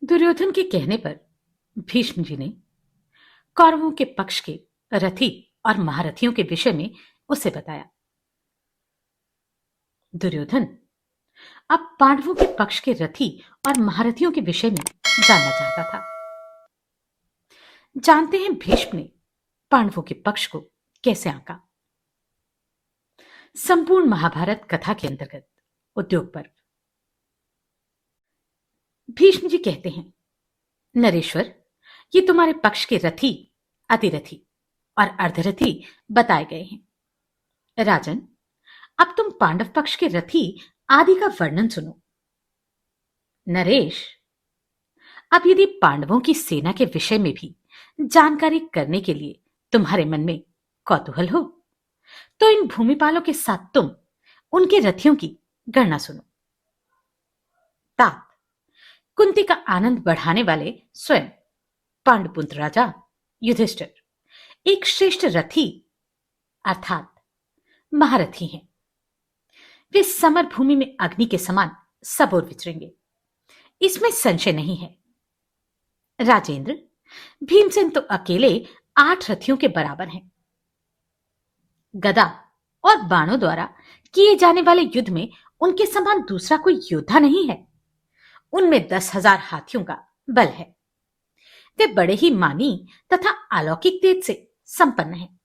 दुर्योधन के कहने पर भीष्म जी ने कौरवों के पक्ष के रथी और महारथियों के विषय में उसे बताया। दुर्योधन अब पांडवों के पक्ष के रथी और महारथियों के विषय में जानना चाहता था। जानते हैं भीष्म ने पांडवों के पक्ष को कैसे आंका। संपूर्ण महाभारत कथा के अंतर्गत उद्योग पर्व। भीष्म जी कहते हैं, नरेश्वर, ये तुम्हारे पक्ष के रथी, अतिरथी और अर्धरथी बताए गए हैं। राजन, अब तुम पांडव पक्ष के रथी आदि का वर्णन सुनो। नरेश, अब यदि पांडवों की सेना के विषय में भी जानकारी करने के लिए तुम्हारे मन में कौतूहल हो, तो इन भूमिपालों के साथ तुम उनके रथियों की गणना सुनो। तात, कुंती का आनंद बढ़ाने वाले स्वयं पांडुपुत्र राजा युधिष्ठिर एक श्रेष्ठ रथी अर्थात महारथी हैं। वे समर भूमि में अग्नि के समान सब ओर विचरेंगे, इसमें संशय नहीं है। राजेंद्र, भीमसेन तो अकेले 8 रथियों के बराबर हैं। गदा और बाणों द्वारा किए जाने वाले युद्ध में उनके समान दूसरा कोई योद्धा नहीं है। उनमें 10,000 हाथियों का बल है। वे बड़े ही मानी तथा अलौकिक तेज से संपन्न हैं।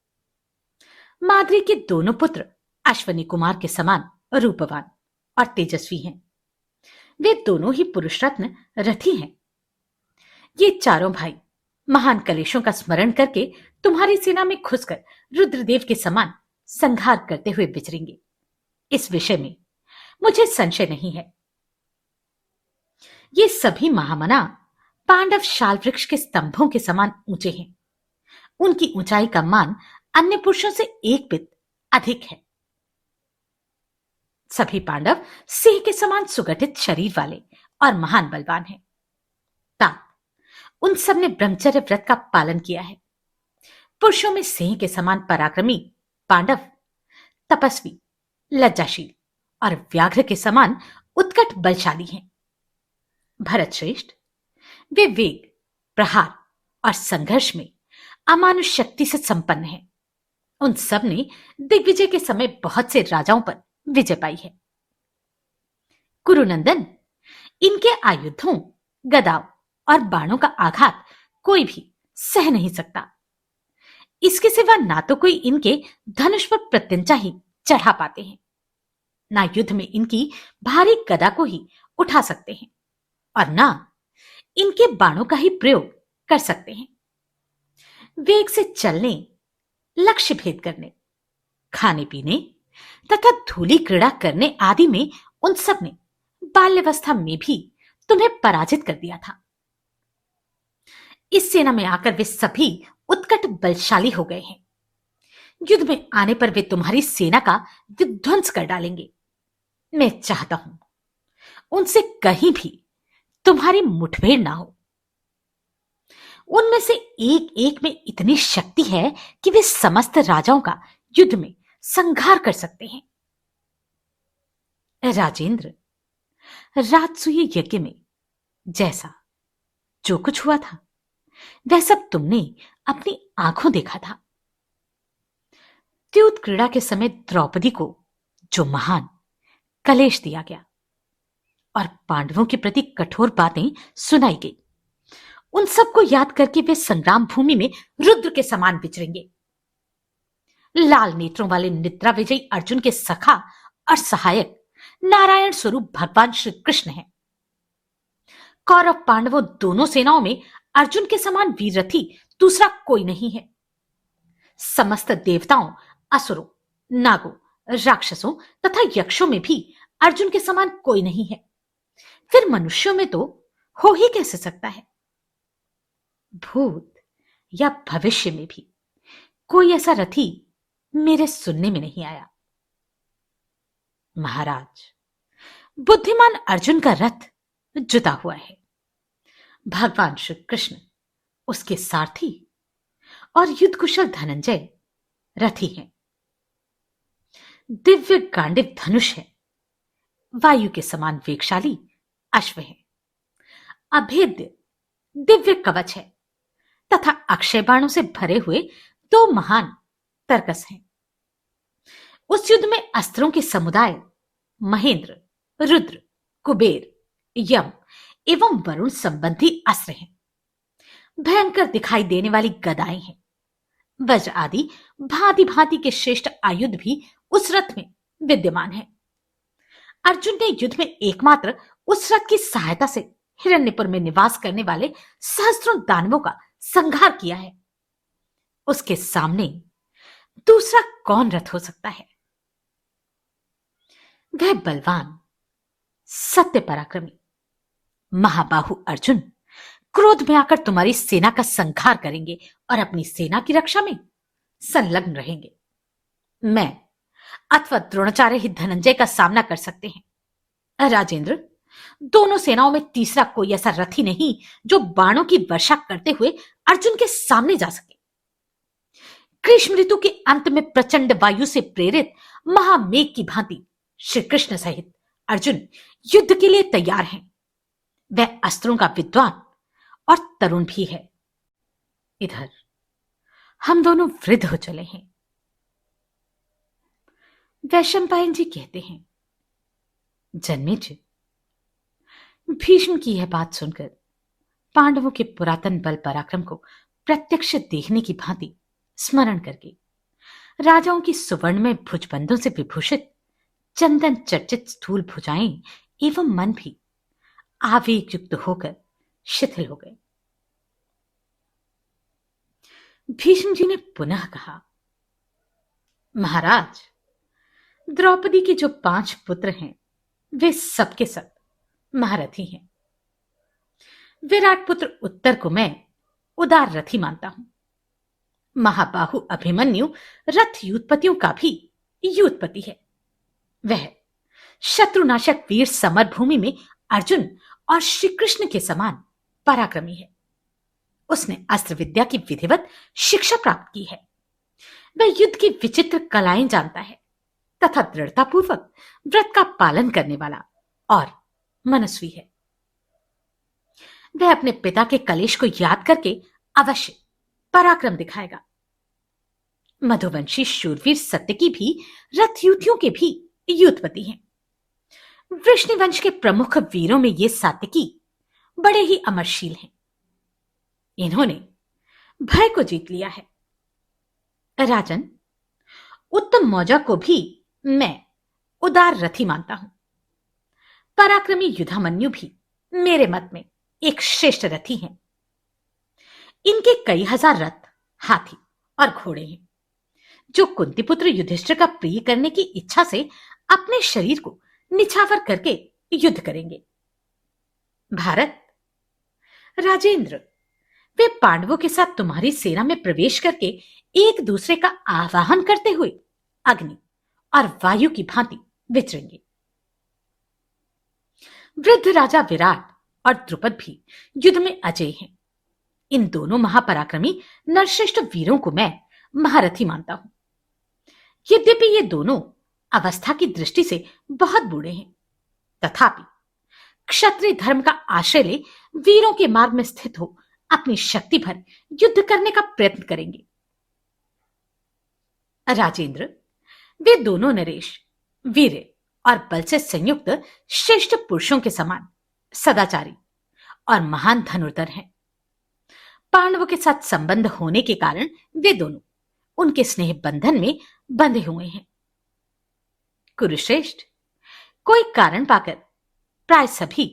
माद्री के दोनों पुत्र अश्वनी कुमार के समान रूपवान और तेजस्वी हैं। वे दोनों ही पुरुष रत्न रथी हैं। ये चारों भाई महान कलेशों का स्मरण करके तुम्हारी सेना में घुसकर रुद्रदेव के समान संहार करते हुए विचरेंगे। इस विषय में मुझे संशय नहीं है। ये सभी महामना पांडव शाल वृक्ष के स्तंभों के समान ऊंचे हैं। उनकी ऊंचाई का मान अन्य पुरुषों से एक बित अधिक है। सभी पांडव सिंह के समान सुगठित शरीर वाले और महान बलवान हैं। तात, उन सब ने ब्रह्मचर्य व्रत का पालन किया है। पुरुषों में सिंह के समान पराक्रमी पांडव तपस्वी, लज्जाशील और व्याघ्र के समान उत्कट बलशाली हैं। भरत श्रेष्ठ, वे वेग, प्रहार और संघर्ष में अमानुष शक्ति से संपन्न हैं। उन सब ने दिग्विजय के समय बहुत से राजाओं पर विजय पाई है। कुरुनंदन, इनके आयुधों, गदाओं और बाणों का आघात कोई भी सह नहीं सकता। इसके सिवा ना तो कोई इनके धनुष पर प्रत्यंचा ही चढ़ा पाते हैं, ना युद्ध में इनकी भारी गदा को ही उठा सकते हैं और ना इनके बाणों का ही प्रयोग कर सकते हैं। वेग से चलने, लक्ष्य भेद करने, खाने पीने तथा धूली क्रीड़ा करने आदि में उन सब ने बाल्यावस्था में भी तुम्हें पराजित कर दिया था। इस सेना में आकर वे सभी उत्कट बलशाली हो गए हैं। युद्ध में आने पर वे तुम्हारी सेना का विध्वंस कर डालेंगे। मैं चाहता हूं उनसे कहीं भी तुम्हारी मुठभेड़ ना हो। उनमें से एक एक में इतनी शक्ति है कि वे समस्त राजाओं का युद्ध में संहार कर सकते हैं। राजेंद्र, राजसूय यज्ञ में जैसा जो कुछ हुआ था वह सब तुमने अपनी आंखों देखा था। द्यूत क्रीड़ा के समय द्रौपदी को जो महान कलेश दिया गया और पांडवों के प्रति कठोर बातें सुनाई गई, उन सबको याद करके वे संग्राम भूमि में रुद्र के समान विचरेंगे। लाल नेत्रों वाले निद्रा विजयी अर्जुन के सखा और सहायक नारायण स्वरूप भगवान श्री कृष्ण हैं। कौरव पांडवों दोनों सेनाओं में अर्जुन के समान वीररथी दूसरा कोई नहीं है। समस्त देवताओं, असुरों, नागों, राक्षसों तथा यक्षों में भी अर्जुन के समान कोई नहीं है। फिर मनुष्यों में तो हो ही कैसे सकता है। भूत या भविष्य में भी कोई ऐसा रथी मेरे सुनने में नहीं आया। महाराज, बुद्धिमान अर्जुन का रथ जुता हुआ है। भगवान श्री कृष्ण उसके सारथी और युद्ध कुशल धनंजय रथी हैं। दिव्य गांडिव धनुष है। वायु के समान वेगशाली अश्व है। अभेद्य दिव्य कवच है तथा अक्षय बाणों से भरे हुए दो महान तरकस हैं। उस युद्ध में अस्त्रों के समुदाय महेंद्र, रुद्र, कुबेर, यम एवं वरुण संबंधी अस्त्र हैं। भयंकर दिखाई देने वाली गदाएं हैं। वज्र आदि भांति भांति के श्रेष्ठ आयुध भी उस रथ में विद्यमान है। अर्जुन ने युद्ध में एकमात्र उस रथ की सहायता से हिरण्यपुर में निवास करने वाले सहस्त्रों दानवों का संहार किया है। उसके सामने दूसरा कौन रथ हो सकता है? वह बलवान, सत्य पराक्रमी महाबाहु अर्जुन क्रोध में आकर तुम्हारी सेना का संहार करेंगे और अपनी सेना की रक्षा में संलग्न रहेंगे। मैं अथवा द्रोणाचार्य ही धनंजय का सामना कर सकते हैं। राजेंद्र, दोनों सेनाओं में तीसरा कोई ऐसा रथी नहीं जो बाणों की वर्षा करते हुए अर्जुन के सामने जा सके। ग्रीष्म ऋतु के अंत में प्रचंड वायु से प्रेरित महामेघ की भांति श्री कृष्ण सहित अर्जुन युद्ध के लिए तैयार हैं। वह अस्त्रों का विद्वान और तरुण भी है। इधर हम दोनों वृद्ध हो चले हैं। वैशंपायन जी कहते हैं, जन्मेजय, भीष्म की यह बात सुनकर पांडवों के पुरातन बल पराक्रम को प्रत्यक्ष देखने की भांति स्मरण करके राजाओं की सुवर्ण में भुजबंधों से विभूषित चंदन चर्चित स्थूल भुजाएं एवं मन भी आवेग युक्त होकर शिथिल हो गए। भीष्म जी ने पुनः कहा, महाराज, द्रौपदी के जो 5 पुत्र हैं वे सबके सब महारथी हैं। विराट पुत्र उत्तर को मैं उदार रथी मानता हूं। महाबाहु अभिमन्यु रथ यूथपतियों का भी यूथपति है। वह शत्रुनाशक वीर समर भूमि में अर्जुन और श्री कृष्ण के समान पराक्रमी है। उसने अस्त्र विद्या की विधिवत शिक्षा प्राप्त की है। वह युद्ध की विचित्र कलाएं जानता है तथा दृढ़तापूर्वक व्रत का पालन करने वाला और मनस्वी है। वह अपने पिता के कलेश को याद करके अवश्य पराक्रम दिखाएगा। मधुवंशी शूरवीर सत्यकी भी रथयूथियों के भी यूथपति हैं। वृष्णिवंश के प्रमुख वीरों में ये सात्यकी बड़े ही अमरशील हैं। इन्होंने भय को जीत लिया है। राजन, उत्तम मौजा को भी मैं उदार रथी मानता हूं। पराक्रमी युधामन्यु भी मेरे मत में एक श्रेष्ठ रथी हैं। इनके कई हजार रथ, हाथी और घोड़े हैं, जो कुंतीपुत्र युधिष्ठिर का प्रिय करने की इच्छा से अपने शरीर को निछावर करके युद्ध करेंगे। भारत, राजेंद्र, वे पांडवों के साथ तुम्हारी सेना में प्रवेश करके एक दूसरे का आवाहन करते हुए अग्नि और वायु की भांति विचरेंगे। वृद्ध राजा विराट और द्रुपद भी युद्ध में अजय हैं। इन दोनों महापराक्रमी नरश्रेष्ठ वीरों को मैं महारथी मानता हूं। यद्यपि ये दोनों अवस्था की दृष्टि से बहुत बूढ़े हैं, तथापि क्षत्रिय धर्म का आश्रय ले वीरों के मार्ग में स्थित हो अपनी शक्ति भर युद्ध करने का प्रयत्न करेंगे। राजेंद्र, वे दोनों नरेश वीर और बल से संयुक्त श्रेष्ठ पुरुषों के समान सदाचारी और महान धनुर्धर हैं। पांडवों के साथ संबंध होने के कारण वे दोनों उनके स्नेह बंधन में बंधे हुए हैं। कुरुश्रेष्ठ, कोई कारण पाकर प्राय सभी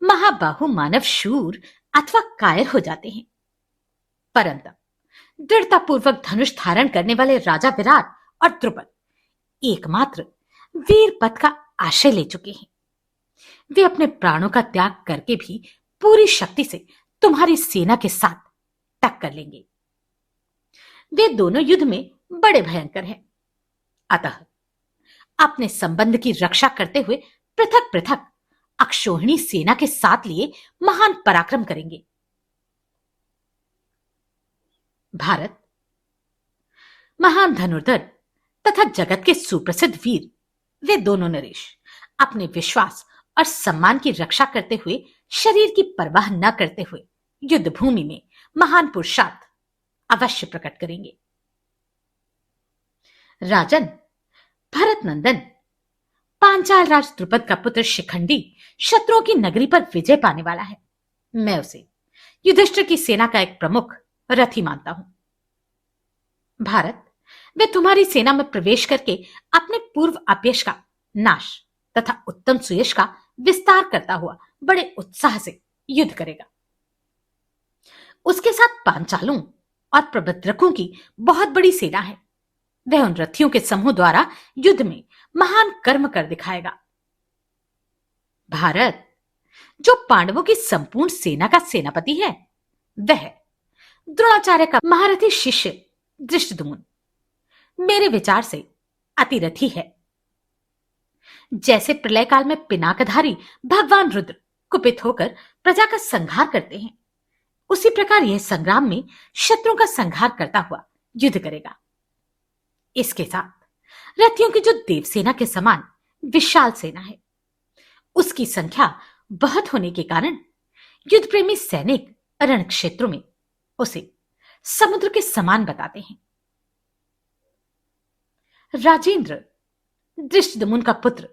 महाबाहु मानव शूर अथवा कायर हो जाते हैं, परंतु दृढ़तापूर्वक धनुष धारण करने वाले राजा विराट और द्रुपद एकमात्र वीर पद का आश्रय ले चुके हैं। वे अपने प्राणों का त्याग करके भी पूरी शक्ति से तुम्हारी सेना के साथ टक्कर लेंगे। वे दोनों युद्ध में बड़े भयंकर हैं, अतः अपने संबंध की रक्षा करते हुए पृथक पृथक अक्षोहिणी सेना के साथ लिए महान पराक्रम करेंगे। भारत, महान धनुर्धर तथा जगत के सुप्रसिद्ध वीर वे दोनों नरेश अपने विश्वास और सम्मान की रक्षा करते हुए, शरीर की परवाह न करते हुए युद्ध भूमि में महान पुरुषार्थ अवश्य प्रकट करेंगे। राजन, भरत नंदन, पांचाल राज द्रुपद का पुत्र शिखंडी शत्रुओं की नगरी पर विजय पाने वाला है। मैं उसे युधिष्ठिर की सेना का एक प्रमुख रथी मानता हूं। भारत, वे तुम्हारी सेना में प्रवेश करके अपने पूर्व अपयश का नाश तथा उत्तम सुयश का विस्तार करता हुआ बड़े उत्साह से युद्ध करेगा। उसके साथ पांचालों और प्रबंधकों की बहुत बड़ी सेना है। वह उन रथियों के समूह द्वारा युद्ध में महान कर्म कर दिखाएगा। भारत, जो पांडवों की संपूर्ण सेना का सेनापति है, वह द्रोणाचार्य का महारथी शिष्य धृष्टद्युम्न मेरे विचार से अतिरथी है। जैसे प्रलय काल में पिनाकधारी भगवान रुद्र कुपित होकर प्रजा का संहार करते हैं, उसी प्रकार यह संग्राम में शत्रुओं का संहार करता हुआ युद्ध करेगा। इसके साथ रथियों की जो देवसेना के समान विशाल सेना है, उसकी संख्या बहुत होने के कारण युद्ध प्रेमी सैनिक रण क्षेत्रों में उसे समुद्र के समान बताते हैं। राजेंद्र, धृष्टद्युम्न का पुत्र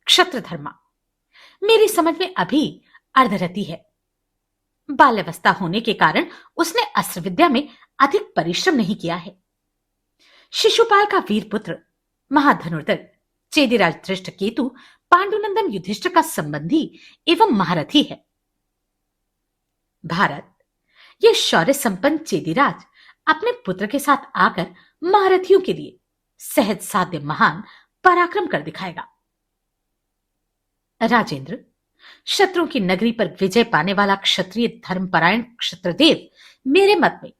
क्षत्रधर्मा मेरी समझ में अभी अर्धरथी है। बाल्यावस्था होने के कारण उसने अस्त्र विद्या में अधिक परिश्रम नहीं किया है। शिशुपाल का वीर पुत्र महाधनुर्धर चेदिराज धृष्टकेतु पांडुनंदन युधिष्ठिर का संबंधी एवं महारथी है। भारत, यह शौर्य संपन्न चेदिराज अपने पुत्र के साथ आकर महारथियों के लिए सहज साध्य महान पराक्रम कर दिखाएगा। राजेंद्र, शत्रुओं की नगरी पर विजय पाने वाला क्षत्रिय धर्मपरायण क्षत्रदेव मेरे मत में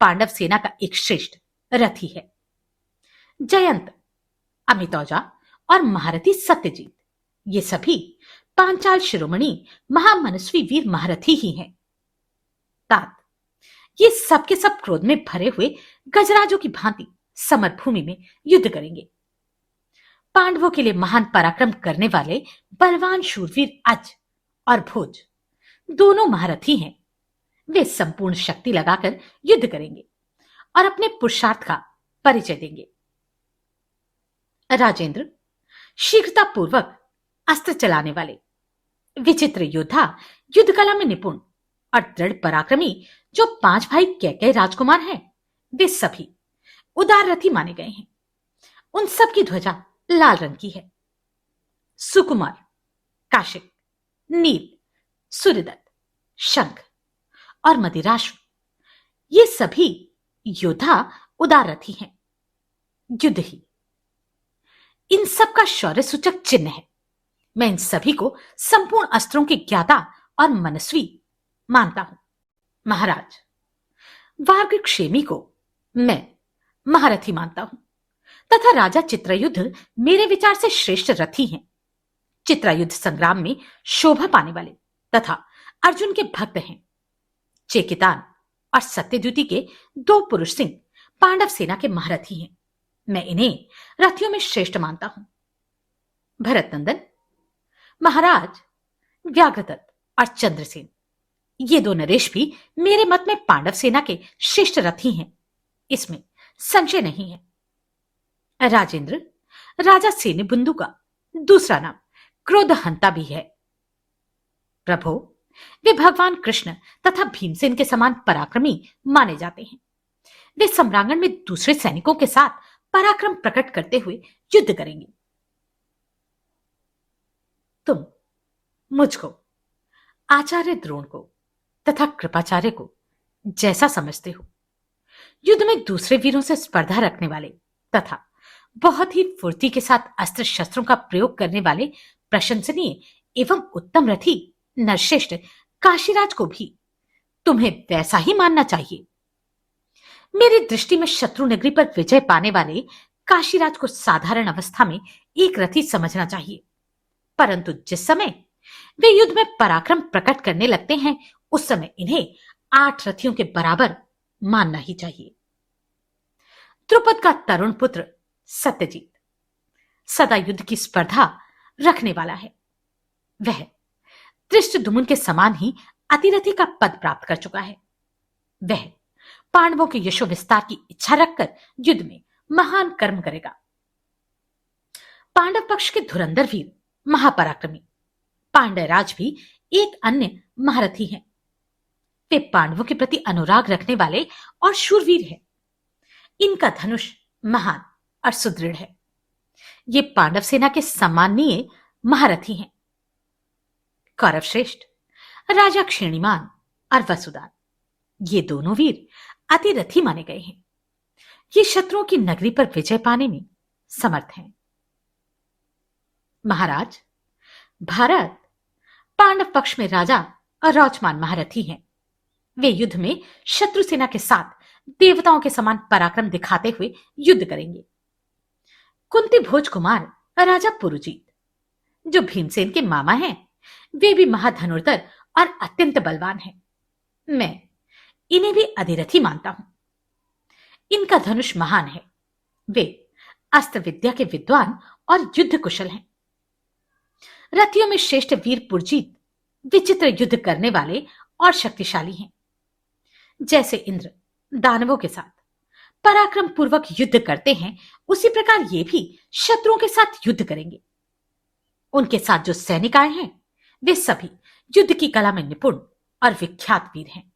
पांडव सेना का एक श्रेष्ठ रथी है। जयंत, अमितौजा और महारथी सत्यजीत, ये सभी पांचाल शिरोमणि महामनस्वी वीर महारथी ही हैं। तात, ये सबके सब क्रोध में भरे हुए गजराजों की भांति समरभूमि में युद्ध करेंगे। पांडवों के लिए महान पराक्रम करने वाले बलवान शूरवीर अज और भोज दोनों महारथी हैं। वे संपूर्ण शक्ति लगाकर युद्ध करेंगे और अपने पुरुषार्थ का परिचय देंगे। राजेंद्र, शीघ्रता पूर्वक अस्त्र चलाने वाले विचित्र योद्धा, युद्ध कला में निपुण और दृढ़ पराक्रमी जो 5 भाई कैकेयी राजकुमार हैं, वे सभी उदार रथी माने गए हैं। उन सब की ध्वजा लाल रंग की है। सुकुमार, काशिक, नील, सूर्यदत्त, शंख और मदिराश्व, ये सभी योद्धा उदार रथी हैं। युद्ध ही इन सब का शौर्य सूचक चिन्ह है। मैं इन सभी को संपूर्ण अस्त्रों के ज्ञाता और मनस्वी मानता हूं। महाराज, वार्गक्षेमी को मैं महारथी मानता हूं तथा राजा चित्रयुद्ध मेरे विचार से श्रेष्ठ रथी हैं। चित्रयुद्ध संग्राम में शोभा पाने वाले तथा अर्जुन के भक्त हैं। चेकितान और सत्यद्युति के 2 पुरुष सिंह पांडव सेना के महारथी हैं। मैं इन्हें रथियों में श्रेष्ठ मानता हूं। भरत नंदन, महाराज व्याघ्रदत्त और चंद्रसेन, ये 2 नरेश भी मेरे मत में पांडव सेना के श्रेष्ठ रथी हैं, इसमें संशय नहीं है। राजेंद्र, राजा सेनेबुंदु का दूसरा नाम क्रोधहंता भी है। प्रभो, वे भगवान कृष्ण तथा भीमसेन के समान पराक्रमी माने जाते हैं। वे सम्रांगण में दूसरे सैनिकों के साथ पराक्रम प्रकट करते हुए युद्ध करेंगे। तुम मुझको, आचार्य द्रोण को तथा कृपाचार्य को जैसा समझते हो, युद्ध में दूसरे वीरों से स्पर्धा रखने वाले तथा बहुत ही फुर्ती के साथ अस्त्र शस्त्रों का प्रयोग करने वाले प्रशंसनीय एवं उत्तम रथी नरश्रेष्ठ काशीराज को भी तुम्हें वैसा ही मानना चाहिए। मेरी दृष्टि में शत्रु नगरी पर विजय पाने वाले काशीराज को साधारण अवस्था में एक रथी समझना चाहिए, परंतु जिस समय वे युद्ध में पराक्रम प्रकट करने लगते हैं, उस समय इन्हें 8 रथियों के बराबर मानना ही चाहिए। द्रुपद का तरुण पुत्र सत्यजीत सदा युद्ध की स्पर्धा रखने वाला है। वह धृष्टद्युम्न के समान ही अतिरथी का पद प्राप्त कर चुका है। वह पांडवों के यशो विस्तार की इच्छा रखकर युद्ध में महान कर्म करेगा। पांडव पक्ष के धुरंधर वीर महापराक्रमी पांड्यराज भी एक अन्य महारथी हैं। वे पांडवों के प्रति अनुराग रखने वाले और शूरवीर हैं। इनका धनुष महान और सुदृढ़ है। ये पांडव सेना के सम्माननीय महारथी हैं। कौरव श्रेष्ठ राजा क्षीणिमान और वसुदान, ये दोनों वीर अतिरथी माने गए हैं। ये शत्रुओं की नगरी पर विजय पाने में समर्थ हैं। महाराज, भारत पांडव पक्ष में राजा और रौचमान महारथी हैं। वे युद्ध में शत्रु सेना के साथ देवताओं के समान पराक्रम दिखाते हुए युद्ध करेंगे। कुंती भोज कुमार राजा पुरुजीत, जो भीमसेन के मामा हैं, वे भी महाधनुर्धर और अत्यंत बलवान हैं। मैं इन्हें भी अधिरथी मानता हूं। इनका धनुष महान है। वे अस्त्र विद्या के विद्वान और युद्ध कुशल हैं। रथियों में श्रेष्ठ वीर पुरजीत विचित्र युद्ध करने वाले और शक्तिशाली हैं। जैसे इंद्र दानवों के साथ पराक्रम पूर्वक युद्ध करते हैं, उसी प्रकार ये भी शत्रुओं के साथ युद्ध करेंगे। उनके साथ जो सैनिक आए हैं, वे सभी युद्ध की कला में निपुण और विख्यात वीर हैं।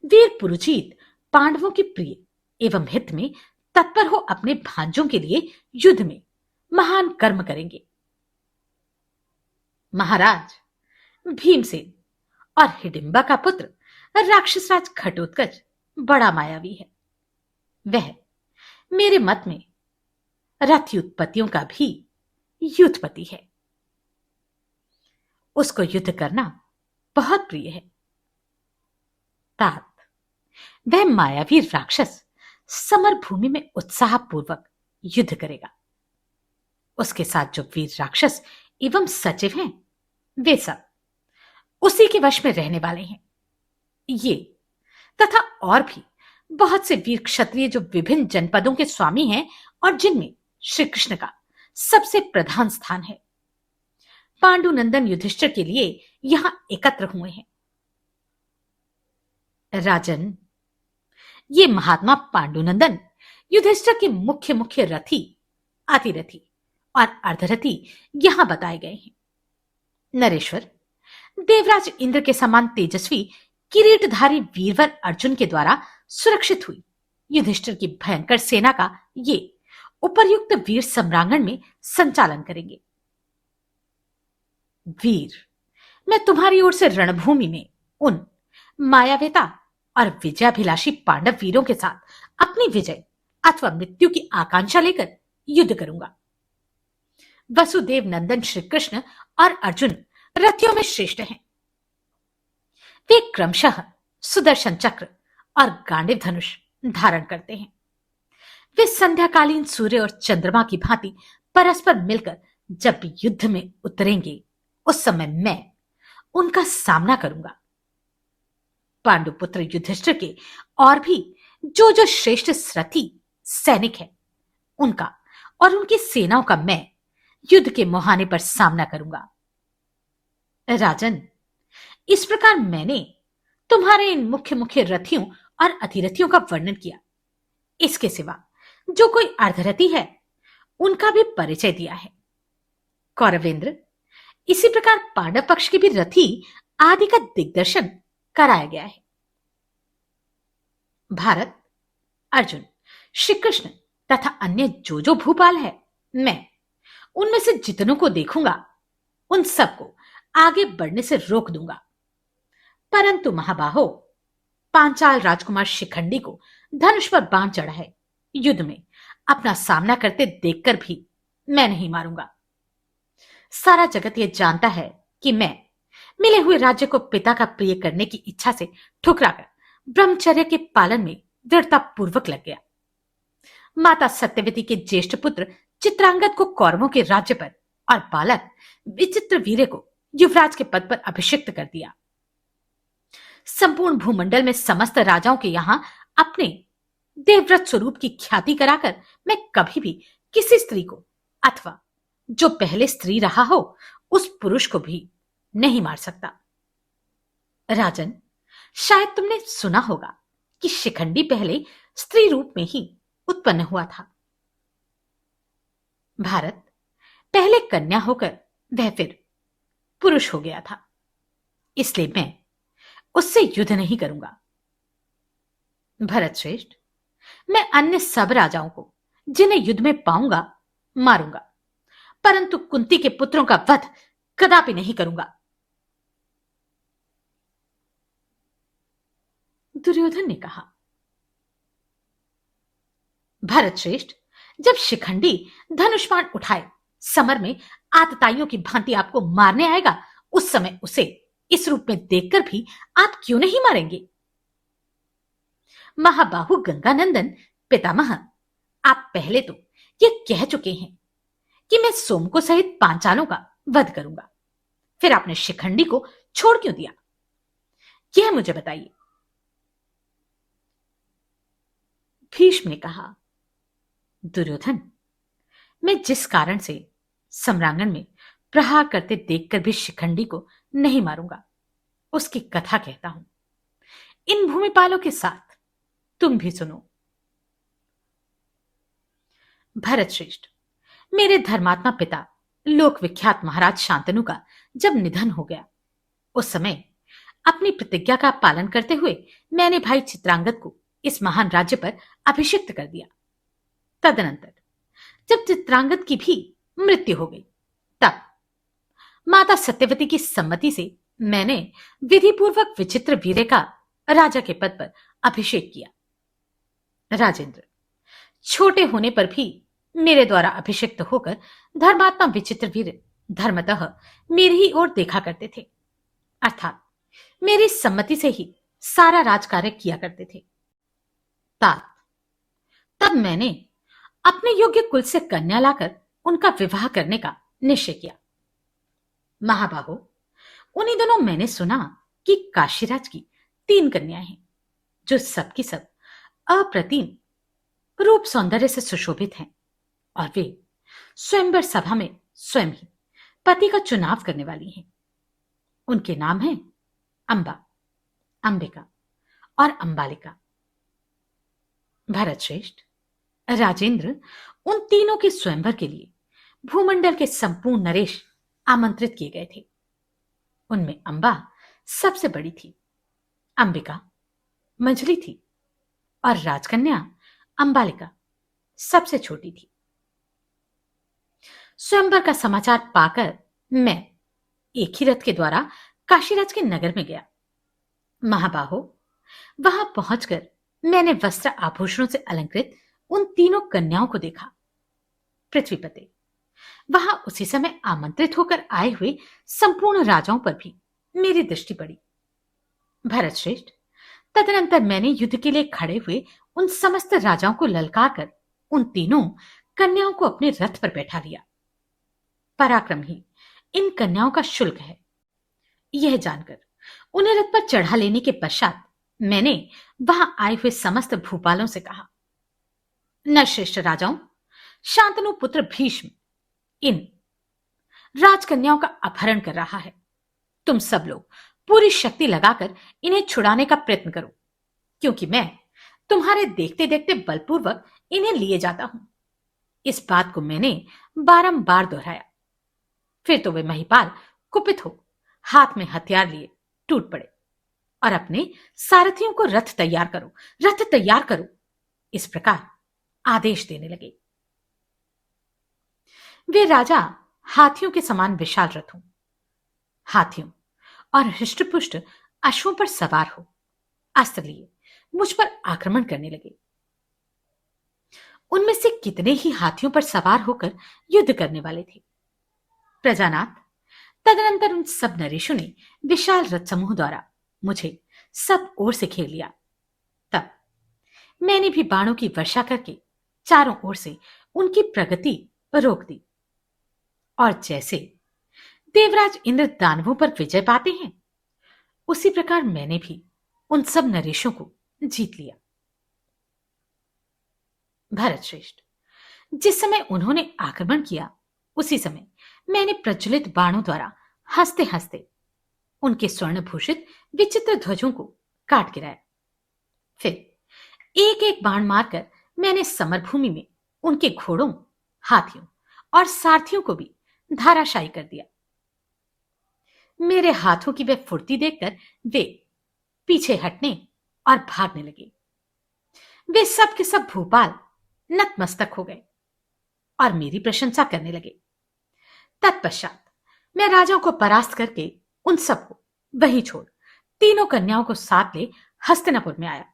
वीर पुरुजीत पांडवों के प्रिय एवं हित में तत्पर हो अपने भांजों के लिए युद्ध में महान कर्म करेंगे। महाराज, भीमसेन और हिडिंबा का पुत्र राक्षसराज घटोत्कच बड़ा मायावी है। वह मेरे मत में रथ उत्पत्तियों का भी युद्धपति है। उसको युद्ध करना बहुत प्रिय है। तात, वह मायावी राक्षस समर भूमि में उत्साहपूर्वक युद्ध करेगा। उसके साथ जो वीर राक्षस एवं सचिव हैं, वे सब उसी के वश में रहने वाले हैं। ये तथा और भी बहुत से वीर क्षत्रिय जो विभिन्न जनपदों के स्वामी हैं और जिनमें श्री कृष्ण का सबसे प्रधान स्थान है, पांडुनंदन युधिष्ठिर के लिए यहां एकत्र हुए हैं। राजन, ये महात्मा पांडुनंदन युधिष्ठिर के मुख्य मुख्य रथी, अतिरथी और अर्धरथी यहां बताए गए हैं। नरेश्वर, देवराज इंद्र के समान तेजस्वी किरीटधारी वीरवर अर्जुन के द्वारा सुरक्षित हुई युधिष्ठिर की भयंकर सेना का ये उपर्युक्त वीर सम्रांगण में संचालन करेंगे। वीर, मैं तुम्हारी ओर से रणभूमि में उन मायावेता और विजयाभिलाषी पांडव वीरों के साथ अपनी विजय अथवा मृत्यु की आकांक्षा लेकर युद्ध करूंगा। वसुदेव नंदन श्री कृष्ण और अर्जुन रथियों में श्रेष्ठ हैं। वे क्रमशः सुदर्शन चक्र और गांडीव धनुष धारण करते हैं। वे संध्याकालीन सूर्य और चंद्रमा की भांति परस्पर मिलकर जब युद्ध में उतरेंगे, उस समय मैं उनका सामना करूंगा। पांडुपुत्र युधिष्ठिर के और भी जो जो श्रेष्ठ रथी सैनिक हैं, उनका और उनकी सेनाओं का मैं युद्ध के मुहाने पर सामना करूंगा। राजन, इस प्रकार मैंने तुम्हारे इन मुख्य मुख्य रथियों और अतिरथियों का वर्णन किया। इसके सिवा जो कोई अर्धरथी है, उनका भी परिचय दिया है। कौरवेंद्र, इसी प्रकार पांडव पक्ष के भी रथी आदि का दिग्दर्शन कराया गया है। भारत, अर्जुन, श्री कृष्ण तथा अन्य जो जो भूपाल है, मैं उनमें से जितनों को देखूंगा, उन सबको आगे बढ़ने से रोक दूंगा। परंतु महाबाहो, पांचाल राजकुमार शिखंडी को धनुष पर बाण चढ़ा है। युद्ध में अपना सामना करते देखकर भी मैं नहीं मारूंगा। सारा जगत यह जानता है कि मैं मिले हुए राज्य को पिता का प्रिय करने की इच्छा से ठुकराकर ब्रह्मचर्य के पालन में दृढ़ता पूर्वक लग गया। माता सत्यवती के ज्येष्ठ पुत्र चित्रांगद को कौरवों के राज्य पर और बालक विचित्र वीर्य को युवराज के पद पर अभिषिक्त कर दिया। संपूर्ण भूमंडल में समस्त राजाओं के यहां अपने देवव्रत स्वरूप की ख्याति कराकर मैं कभी भी किसी स्त्री को अथवा जो पहले स्त्री रहा हो उस पुरुष को भी नहीं मार सकता। राजन, शायद तुमने सुना होगा कि शिखंडी पहले स्त्री रूप में ही उत्पन्न हुआ था। भारत पहले कन्या होकर वह फिर पुरुष हो गया था, इसलिए मैं उससे युद्ध नहीं करूंगा। भरत श्रेष्ठ, मैं अन्य सब राजाओं को जिन्हें युद्ध में पाऊंगा मारूंगा, परंतु कुंती के पुत्रों का वध कदापि नहीं करूंगा। दुर्योधन ने कहा। भरत श्रेष्ठ, जब शिखंडी धनुष्मान उठाए समर में आतताइयों की भांति आपको मारने आएगा, उस समय उसे इस रूप में देखकर भी आप क्यों नहीं मारेंगे? महाबाहु गंगानंदन पितामह, आप पहले तो ये कह चुके हैं कि मैं सोमको सहित पांचालों का वध करूंगा, फिर आपने शिखंडी को छोड़ क्यों दिया, यह मुझे बताइए। भीष्म ने कहा, दुर्योधन, मैं जिस कारण से सम्रांगण में प्रहार करते देखकर भी शिखंडी को नहीं मारूंगा, उसकी कथा कहता हूं। इन भूमिपालों के साथ तुम भी सुनो। भरत श्रेष्ठ, मेरे धर्मात्मा पिता लोक विख्यात महाराज शांतनु का जब निधन हो गया, उस समय अपनी प्रतिज्ञा का पालन करते हुए मैंने भाई चित्रांगद को इस महान राज्य पर अभिषिक्त कर दिया। तदनंतर जब चित्रांगद की भी मृत्यु हो गई, तब माता सत्यवती की सम्मति से मैंने विधिपूर्वक विचित्र वीर्य का राजा के पद पर अभिषेक किया। राजेंद्र, छोटे होने पर भी मेरे द्वारा अभिषिक्त होकर धर्मात्मा विचित्र वीर धर्मतः मेरी ही ओर देखा करते थे, अर्थात मेरी सम्मति से ही सारा राजकार्य किया करते थे। तब मैंने अपने योग्य कुल से कन्या लाकर उनका विवाह करने का निश्चय किया। महाबाहो, उन्हीं दिनों मैंने सुना कि काशीराज की 3 कन्याएं हैं, जो सबकी सब अप्रतिम रूप सौंदर्य से सुशोभित हैं, और वे स्वयंवर सभा में स्वयं ही पति का चुनाव करने वाली हैं। उनके नाम हैं अंबा, अंबिका और अंबालिका। भरत श्रेष्ठ, राजेंद्र, उन तीनों के स्वयंवर के लिए भूमंडल के संपूर्ण नरेश आमंत्रित किए गए थे। उनमें अंबा सबसे बड़ी थी, अंबिका मंझली थी और राजकन्या अंबालिका सबसे छोटी थी। स्वयंवर का समाचार पाकर मैं एक ही रथ के द्वारा काशीराज के नगर में गया। महाबाहो, वहां पहुंचकर मैंने वस्त्र आभूषणों से अलंकृत उन तीनों कन्याओं को देखा। पृथ्वीपते, वहां उसी समय आमंत्रित होकर आए हुए संपूर्ण राजाओं पर भी मेरी दृष्टि पड़ी। भरत श्रेष्ठ, तदनंतर मैंने युद्ध के लिए खड़े हुए उन समस्त राजाओं को ललकारकर उन तीनों कन्याओं को अपने रथ पर बैठा लिया। पराक्रम ही इन कन्याओं का शुल्क है। यह जानकर उन्हें रथ पर चढ़ा लेने के पश्चात मैंने वहां आए हुए समस्त भूपालों से कहा, नरश्रेष्ठ राजाओं, शांतनु पुत्र भीष्म इन राजकन्याओं का अपहरण कर रहा है। तुम सब लोग पूरी शक्ति लगाकर इन्हें छुड़ाने का प्रयत्न करो, क्योंकि मैं तुम्हारे देखते देखते बलपूर्वक इन्हें लिए जाता हूं। इस बात को मैंने बारंबार दोहराया। फिर तो वे महिपाल कुपित हो हाथ में हथियार लिए टूट पड़े और अपने सारथियों को रथ तैयार करो, रथ तैयार करो, इस प्रकार आदेश देने लगे। वे राजा हाथियों के समान विशाल रथों, हाथियों और हृष्टपुष्ट अश्वों पर सवार हो अस्त्र लिए मुझ पर आक्रमण करने लगे। उनमें से कितने ही हाथियों पर सवार होकर युद्ध करने वाले थे। प्रजानाथ, तदनंतर उन सब नरेशों ने विशाल रथ समूह द्वारा मुझे सब ओर से घेर लिया। तब मैंने भी बाणों की वर्षा करके चारों ओर से उनकी प्रगति रोक दी, और जैसे देवराज इंद्र दानवों पर विजय पाते हैं, उसी प्रकार मैंने भी उन सब नरेशों को जीत लिया। भरत श्रेष्ठ, जिस समय उन्होंने आक्रमण किया, उसी समय मैंने प्रज्वलित बाणों द्वारा हंसते हंसते उनके स्वर्णभूषित विचित्र ध्वजों को काट गिराया। फिर एक एक बाण मारकर मैंने समरभूमि में उनके घोड़ों, हाथियों और सारथियों को भी धाराशायी कर दिया। मेरे हाथों की वे फुर्ती देखकर वे पीछे हटने और भागने लगे। वे सब के सब भूपाल नतमस्तक हो गए और मेरी प्रशंसा करने लगे। तत्पश्चात मैं राजाओं को परास्त करके उन सबको वहीं छोड़ तीनों कन्याओं को साथ ले हस्तिनापुर में आया।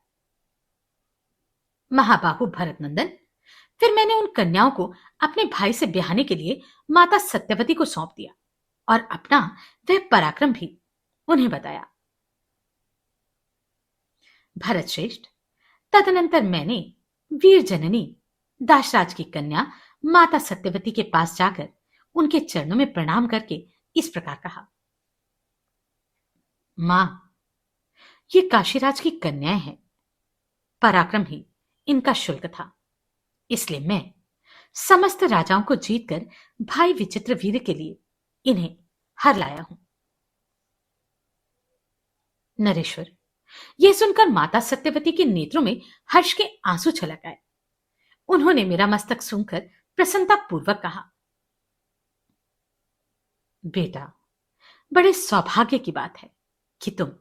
महाबाहु भरतनंदन, फिर मैंने उन कन्याओं को अपने भाई से ब्याहने के लिए माता सत्यवती को सौंप दिया और अपना वह पराक्रम भी उन्हें बताया। भरत श्रेष्ठ, तदनंतर मैंने वीर जननी दाशराज की कन्या माता सत्यवती के पास जाकर उनके चरणों में प्रणाम करके इस प्रकार कहा, मां, ये काशीराज की कन्याएं हैं। पराक्रम ही इनका शुल्क था, इसलिए मैं समस्त राजाओं को जीतकर भाई विचित्र वीर के लिए इन्हें हर लाया हूं। नरेश्वर, यह सुनकर माता सत्यवती के नेत्रों में हर्ष के आंसू छलक आए। उन्होंने मेरा मस्तक सूंघकर प्रसन्नता पूर्वक कहा, बेटा, बड़े सौभाग्य की बात है कि तुम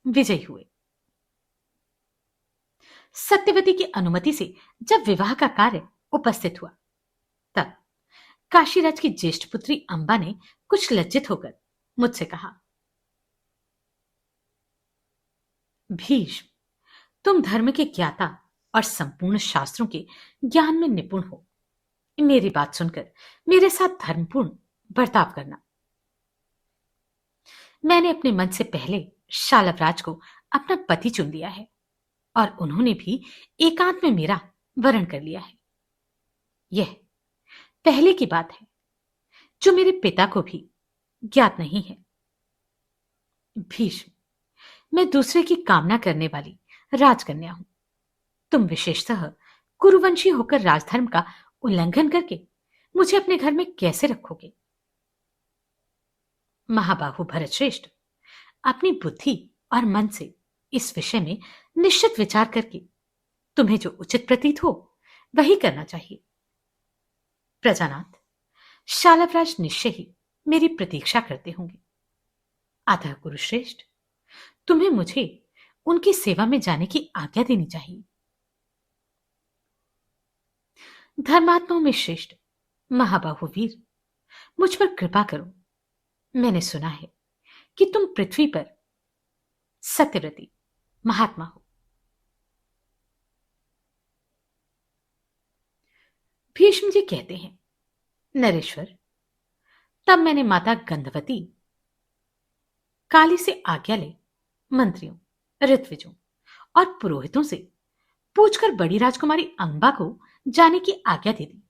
विजयी हुए। सत्यवती की अनुमति से जब विवाह का कार्य उपस्थित हुआ, तब काशीराज की ज्येष्ठ पुत्री अंबा ने कुछ लज्जित होकर मुझसे कहा, भीष्म, तुम धर्म के ज्ञाता और संपूर्ण शास्त्रों के ज्ञान में निपुण हो। मेरी बात सुनकर मेरे साथ धर्मपूर्ण बर्ताव करना। मैंने अपने मन से पहले शालवराज को अपना पति चुन लिया है और उन्होंने भी एकांत में मेरा वरण कर लिया है। यह पहले की बात है जो मेरे पिता को भी ज्ञात नहीं है। भीष्म, मैं दूसरे की कामना करने वाली राजकन्या हूं। तुम विशेषतः कुरुवंशी होकर राजधर्म का उल्लंघन करके मुझे अपने घर में कैसे रखोगे? महाबाहु भरतश्रेष्ठ, अपनी बुद्धि और मन से इस विषय में निश्चित विचार करके तुम्हें जो उचित प्रतीत हो वही करना चाहिए। प्रजानाथ, शालवराज निश्चय ही मेरी प्रतीक्षा करते होंगे। अतः कुरुश्रेष्ठ, तुम्हें मुझे उनकी सेवा में जाने की आज्ञा देनी चाहिए। धर्मात्माओं में श्रेष्ठ महाबाहु वीर, मुझ पर कृपा करो। मैंने सुना है कि तुम पृथ्वी पर सत्यव्रती महात्मा हो। भीष्म जी कहते हैं, नरेश्वर, तब मैंने माता गंधवती काली से आज्ञा ले मंत्रियों, ऋत्विजों और पुरोहितों से पूछकर बड़ी राजकुमारी अंबा को जाने की आज्ञा दे दी।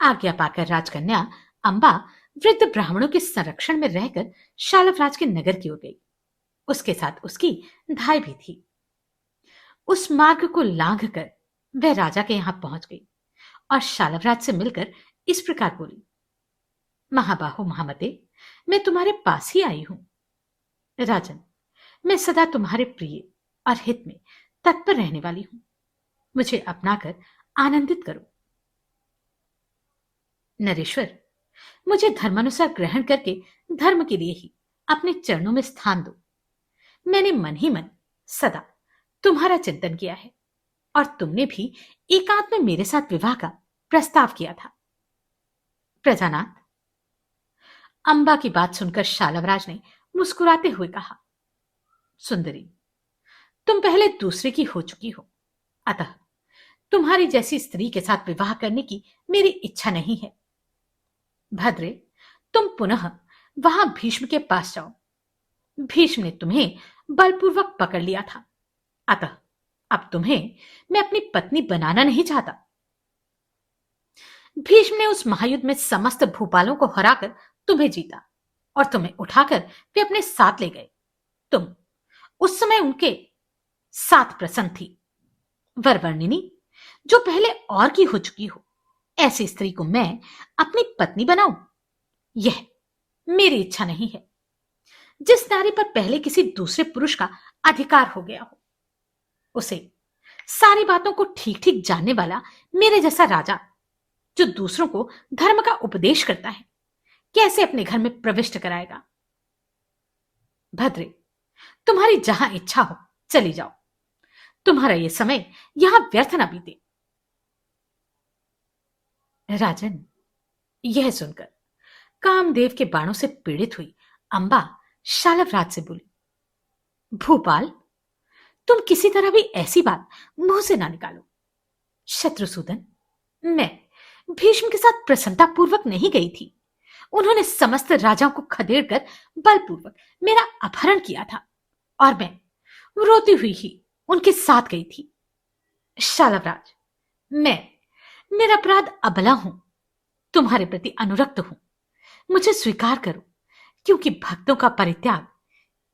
आज्ञा पाकर राजकन्या अंबा वृद्ध ब्राह्मणों के संरक्षण में रहकर शालवराज के नगर की ओर गई। उसके साथ उसकी धाई भी थी। उस मार्ग को लांघ कर वह राजा के यहां पहुंच गई और शालवराज से मिलकर इस प्रकार बोली, महाबाहु महामते, मैं तुम्हारे पास ही आई हूं। राजन, मैं सदा तुम्हारे प्रिय और हित में तत्पर रहने वाली हूं। मुझे अपनाकर आनंदित करो। नरेश्वर, मुझे धर्मानुसार ग्रहण करके धर्म के लिए ही अपने चरणों में स्थान दो। मैंने मन ही मन सदा तुम्हारा चिंतन किया है और तुमने भी एकांत में मेरे साथ विवाह का प्रस्ताव किया था। प्रजानाथ, अंबा की बात सुनकर शालवराज ने मुस्कुराते हुए कहा, सुंदरी, तुम पहले दूसरे की हो चुकी हो, अतः तुम्हारी जैसी स्त्री के साथ विवाह करने की मेरी इच्छा नहीं है। भद्रे, तुम पुनः वहां भीष्म के पास जाओ। भीष्म ने तुम्हें बलपूर्वक पकड़ लिया था, अतः अब तुम्हें मैं अपनी पत्नी बनाना नहीं चाहता। भीष्म ने उस महायुद्ध में समस्त भूपालों को हराकर तुम्हें जीता और तुम्हें उठाकर वे अपने साथ ले गए। तुम उस समय उनके साथ प्रसन्न थी। वरवर्णिनी, जो पहले और की हो चुकी हो, ऐसी स्त्री को मैं अपनी पत्नी बनाऊं, यह मेरी इच्छा नहीं है। जिस नारी पर पहले किसी दूसरे पुरुष का अधिकार हो गया हो, उसे सारी बातों को ठीक ठीक जानने वाला मेरे जैसा राजा, जो दूसरों को धर्म का उपदेश करता है, कैसे अपने घर में प्रविष्ट कराएगा? भद्रे, तुम्हारी जहां इच्छा हो चली जाओ। तुम्हारा यह समय यहां व्यर्थ ना बीते। राजन, यह सुनकर कामदेव के बाणों से पीड़ित हुई अंबा शालवराज से बोली, भूपाल, तुम किसी तरह भी ऐसी बात मुंह से ना निकालो। शत्रुसूदन, मैं भीष्म के साथ प्रसन्नतापूर्वक नहीं गई थी। उन्होंने समस्त राजाओं को खदेड़कर बलपूर्वक मेरा अपहरण किया था और मैं रोती हुई ही उनके साथ गई थी। शालवराज, मैं अपराध अबला हूं, तुम्हारे प्रति अनुरक्त हूं। मुझे स्वीकार करो, क्योंकि भक्तों का परित्याग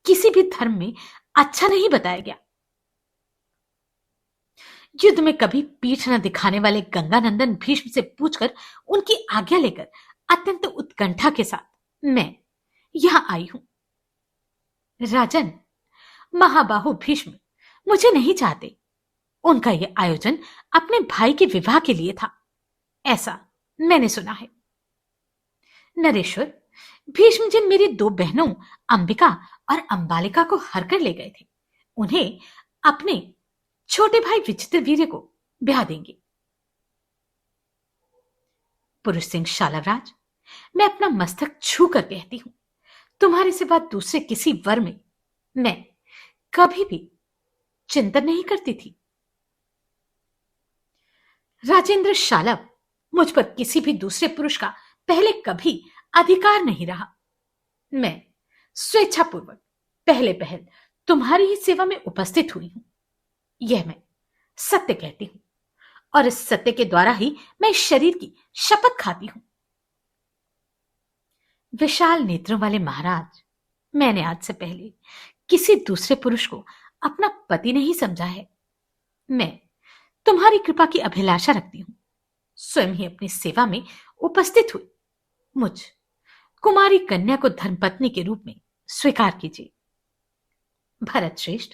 किसी भी धर्म में अच्छा नहीं बताया गया। युद्ध में कभी पीठ न दिखाने वाले गंगानंदन भीष्म से पूछकर उनकी आज्ञा लेकर अत्यंत उत्कंठा के साथ मैं यहां आई हूं। राजन, महाबाहु भीष्म मुझे नहीं चाहते। उनका यह आयोजन अपने भाई के विवाह के लिए था, ऐसा मैंने सुना है। नरेश्वर, भीष्म जिन मेरी दो बहनों अंबिका और अंबालिका को हर कर ले गए थे, उन्हें अपने छोटे भाई विचित्रवीर्य को ब्याह देंगे। पुरुष सिंह शालवराज, मैं अपना मस्तक छू कर कहती हूं, तुम्हारे सिवा दूसरे किसी वर में मैं कभी भी चिंतन नहीं करती थी। राजेंद्र शालव, मुझ पर किसी भी दूसरे पुरुष का पहले कभी अधिकार नहीं रहा। मैं स्वेच्छापूर्वक पहले पहल तुम्हारी ही सेवा में उपस्थित हुई हूं। यह मैं सत्य कहती हूं, और इस सत्य के द्वारा ही मैं इस शरीर की शपथ खाती हूं। विशाल नेत्रों वाले महाराज, मैंने आज से पहले किसी दूसरे पुरुष को अपना पति नहीं समझा है। मैं तुम्हारी कृपा की अभिलाषा रखती हूं। स्वयं ही अपनी सेवा में उपस्थित हुई मुझ कुमारी कन्या को धर्मपत्नी के रूप में स्वीकार कीजिए। भरत श्रेष्ठ,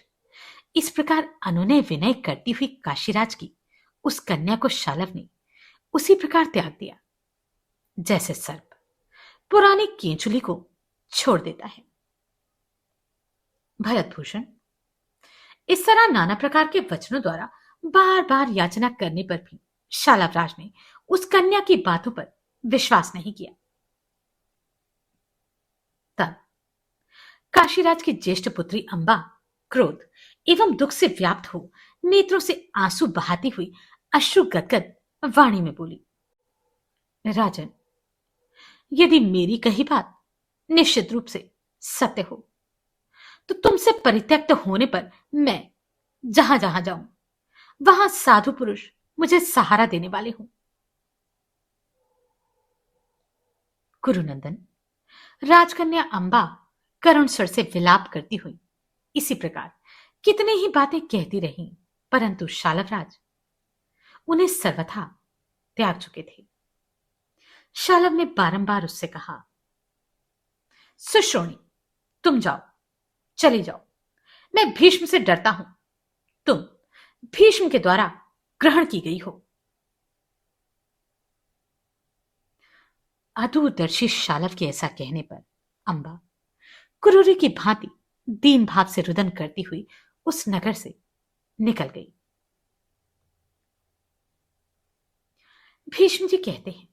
इस प्रकार अनुनय विनय करती हुई काशीराज की उस कन्या को शालव ने उसी प्रकार त्याग दिया, जैसे सर्प पुरानी केंचुली को छोड़ देता है। भरतभूषण, इस तरह नाना प्रकार के वचनों द्वारा बार बार याचना करने पर भी शालवराज ने उस कन्या की बातों पर विश्वास नहीं किया। तब काशीराज की ज्येष्ठ पुत्री अंबा क्रोध एवं दुख से व्याप्त हो नेत्रों से आंसू बहाती हुई अश्रु गदगद वाणी में बोली, राजन, यदि मेरी कही बात निश्चित रूप से सत्य हो तो तुमसे परित्यक्त होने पर मैं जहां जहां जाऊं वहां साधु पुरुष मुझे सहारा देने वाले हूं। कुरुनंदन, राजकन्या अंबा करुण स्वर से विलाप करती हुई इसी प्रकार कितने ही बातें कहती रहीं, परंतु शालवराज उन्हें सर्वथा त्याग चुके थे। शालव ने बारंबार उससे कहा, सुश्रोणी, तुम जाओ, चली जाओ। मैं भीष्म से डरता हूं। तुम भीष्म के द्वारा ग्रहण की गई हो। अदूरदर्शी शालव के ऐसा कहने पर अंबा क्रूरी की भांति दीन भाव से रुदन करती हुई उस नगर से निकल गई। भीष्म जी कहते हैं,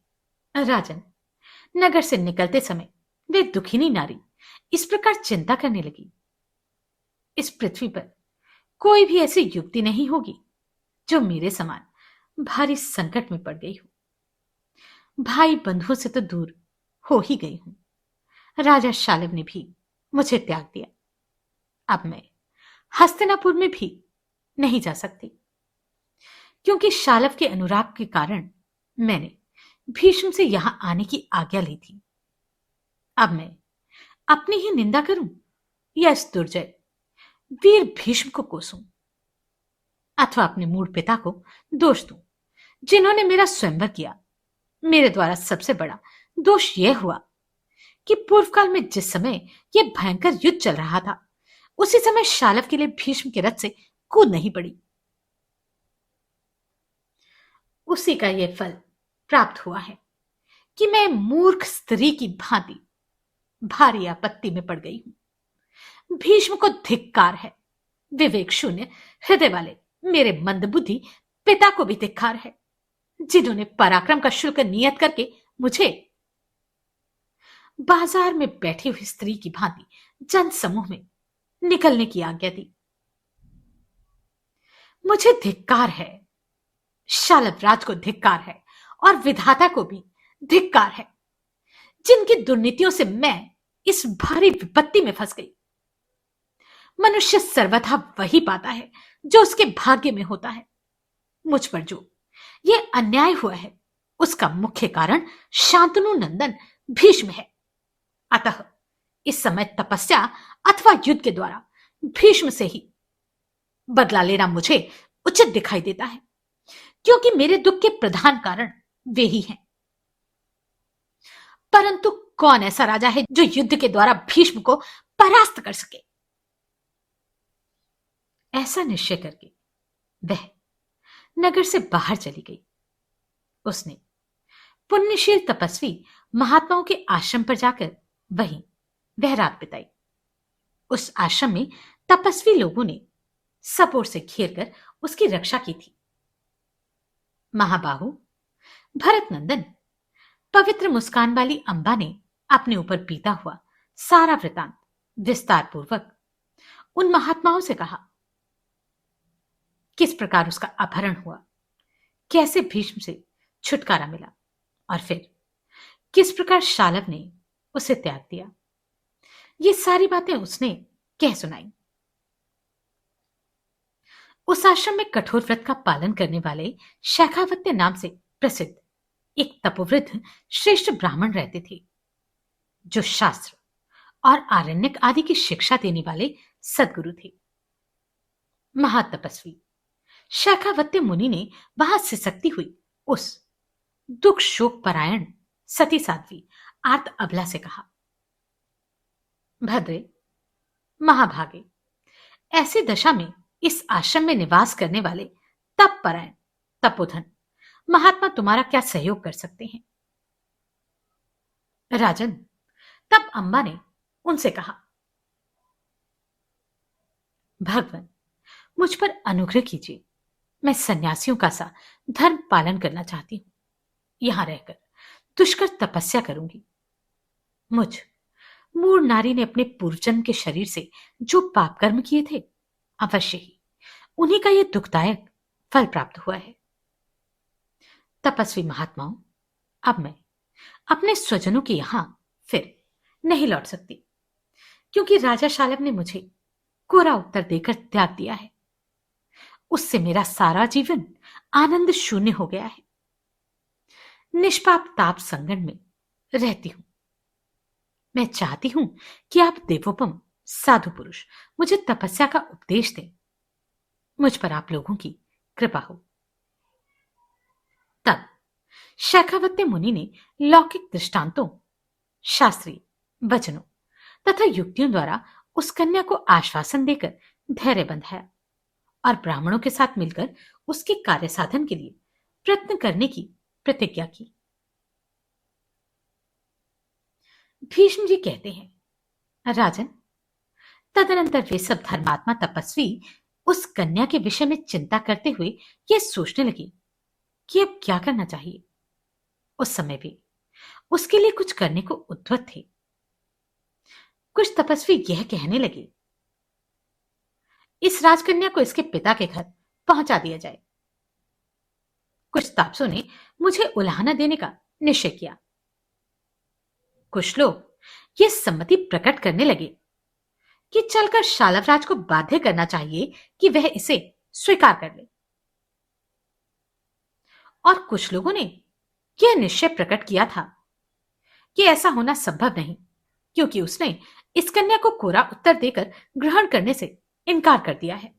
राजन, नगर से निकलते समय वे दुखिनी नारी इस प्रकार चिंता करने लगी, इस पृथ्वी पर कोई भी ऐसी युवती नहीं होगी जो मेरे समान भारी संकट में पड़ गई हो। भाई बंधुओं से तो दूर हो ही गई हूं। राजा शालव ने भी मुझे त्याग दिया। अब मैं हस्तिनापुर में भी नहीं जा सकती, क्योंकि शालव के अनुराग के कारण मैंने भीष्म से यहां आने की आज्ञा ली थी। अब मैं अपनी ही निंदा करूं या इस दुर्जय वीर भीष्म को कोसूं, अथवा अपने मूढ़ पिता को दोष दूं, जिन्होंने मेरा स्वयंवर किया। मेरे द्वारा सबसे बड़ा दोष यह हुआ कि पूर्व काल में जिस समय यह भयंकर युद्ध चल रहा था, उसी समय शालव के लिए भीष्म के रथ से कूद नहीं पड़ी। उसी का यह फल प्राप्त हुआ है कि मैं मूर्ख स्त्री की भांति भारी आपत्ति में पड़ गई हूं। भीष्म को धिक्कार है। विवेक शून्य हृदय वाले मेरे मंदबुद्धि पिता को भी धिक्कार है, जिन्होंने पराक्रम का शुल्क नियत करके मुझे बाजार में बैठी हुई स्त्री की भांति जन समूह में निकलने की आज्ञा दी। मुझे धिक्कार है, शालव राज को धिक्कार है और विधाता को भी धिक्कार है, जिनकी दुर्नीतियों से मैं इस भारी विपत्ति में फंस गई। मनुष्य सर्वथा वही पाता है जो उसके भाग्य में होता है। मुझ पर जो यह अन्याय हुआ है, उसका मुख्य कारण शांतनु नंदन भीष्म है। अतः इस समय तपस्या अथवा युद्ध के द्वारा भीष्म से ही बदला लेना मुझे उचित दिखाई देता है, क्योंकि मेरे दुख के प्रधान कारण वे ही हैं। परंतु कौन ऐसा राजा है जो युद्ध के द्वारा भीष्म को परास्त कर सके? ऐसा निश्चय करके वह नगर से बाहर चली गई। उसने पुण्यशील तपस्वी महात्माओं के आश्रम पर जाकर वहीं वह रात बिताई। उस आश्रम में तपस्वी लोगों ने सब ओर से घेर कर उसकी रक्षा की थी। महाबाहु भरत नंदन पवित्र मुस्कान वाली अंबा ने अपने ऊपर बीता हुआ सारा वृतांत विस्तार पूर्वक उन महात्माओं से कहा। किस प्रकार उसका अपहरण हुआ, कैसे भीष्म से छुटकारा मिला और फिर किस प्रकार शालव ने उसे त्याग दिया, ये सारी बातें उसने कह सुनाई। उस आश्रम में कठोर व्रत का पालन करने वाले शेखावत्य नाम से प्रसिद्ध एक तपोवृद्ध श्रेष्ठ ब्राह्मण रहते थे, जो शास्त्र और आरण्यक आदि की शिक्षा देने वाले सद्गुरु थे। महातपस्वी शेखावत्य मुनि ने वहां सिसकती हुई उस दुख शोक परायण सती साध्वी आर्त अबला से कहा, भद्रे महाभागे, ऐसी दशा में इस आश्रम में निवास करने वाले तप परायण तपोधन महात्मा तुम्हारा क्या सहयोग कर सकते हैं? राजन, तब अंबा ने उनसे कहा, भगवान मुझ पर अनुग्रह कीजिए। मैं सन्यासियों का सा धर्म पालन करना चाहती हूं। यहां रहकर दुष्कर तपस्या करूंगी। मुझ मूढ़ नारी ने अपने पूर्वजन्म के शरीर से जो पाप कर्म किए थे, अवश्य ही उन्हीं का यह दुखदायक फल प्राप्त हुआ है। तपस्वी महात्माओं, अब मैं अपने स्वजनों के यहां फिर नहीं लौट सकती, क्योंकि राजा शालव ने मुझे कोरा उत्तर देकर त्याग दिया है। उससे मेरा सारा जीवन आनंद शून्य हो गया है। निष्पाप ताप संगन में रहती हूं। मैं चाहती हूं कि आप देवोपम साधु पुरुष मुझे तपस्या का उपदेश दें। मुझ पर आप लोगों की कृपा हो। तब शेखावत्य मुनि ने लौकिक दृष्टांतों, शास्त्रीय वचनों तथा युक्तियों द्वारा उस कन्या को आश्वासन देकर धैर्य बंधाया और ब्राह्मणों के साथ मिलकर उसके कार्य साधन के लिए प्रयत्न करने की प्रतिज्ञा की। भीष्म जी कहते हैं, राजन, तदनंतर वे सब धर्मात्मा तपस्वी उस कन्या के विषय में चिंता करते हुए यह सोचने लगे कि अब क्या करना चाहिए। उस समय वे उसके लिए कुछ करने को उद्यत थे। कुछ तपस्वी यह कहने लगे, इस राजकन्या को इसके पिता के घर पहुंचा दिया जाए। कुछ तापसों ने मुझे उलाहना देने का निश्चय किया। कुछ लोग यह सम्मति प्रकट करने लगे कि चलकर शालवराज को बाध्य करना चाहिए कि वह इसे स्वीकार कर ले। और कुछ लोगों ने यह निश्चय प्रकट किया था कि ऐसा होना संभव नहीं, क्योंकि उसने इस कन्या को कोरा उत्तर देकर ग्रहण करने से इनकार कर दिया है।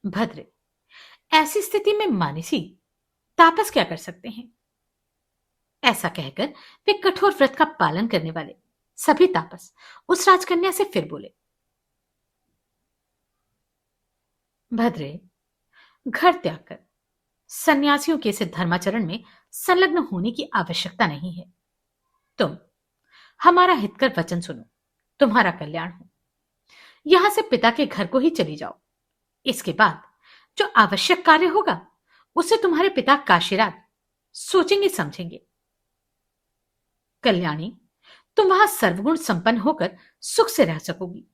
भद्र, ऐसी स्थिति में मानसी तापस क्या कर सकते हैं? ऐसा कहकर वे कठोर व्रत का पालन करने वाले सभी तापस उस राजकन्या से फिर बोले, भद्रे, घर त्याग कर सन्यासियों के इस धर्माचरण में संलग्न होने की आवश्यकता नहीं है। तुम हमारा हित कर वचन सुनो, तुम्हारा कल्याण हो। यहां से पिता के घर को ही चली जाओ। इसके बाद जो आवश्यक कार्य होगा उसे तुम्हारे पिता काशीराज सोचेंगे समझेंगे। कल्याणी, तुम वहां सर्वगुण संपन्न होकर सुख से रह सकोगी।